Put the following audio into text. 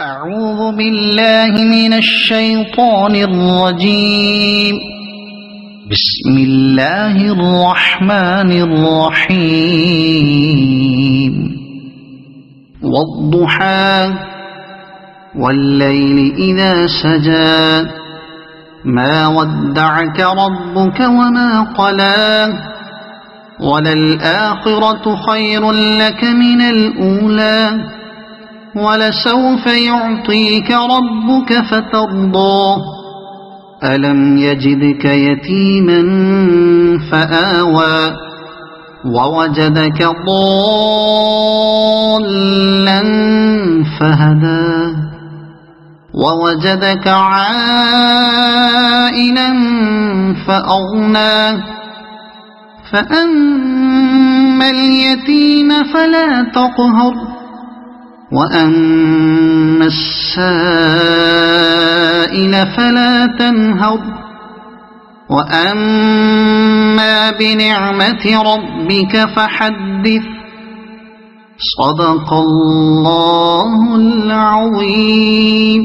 أعوذ بالله من الشيطان الرجيم. بسم الله الرحمن الرحيم. والضحى والليل إذا سجى ما ودعك ربك وما قلى وللآخرة خير لك من الأولى ولسوف يعطيك ربك فترضى ألم يجدك يتيما فآوى ووجدك ضالا فهدى ووجدك عائلا فأغنى فأما اليتيم فلا تقهر وأما السائل فلا تنهر وأما بنعمة ربك فحدث. صدق الله العظيم.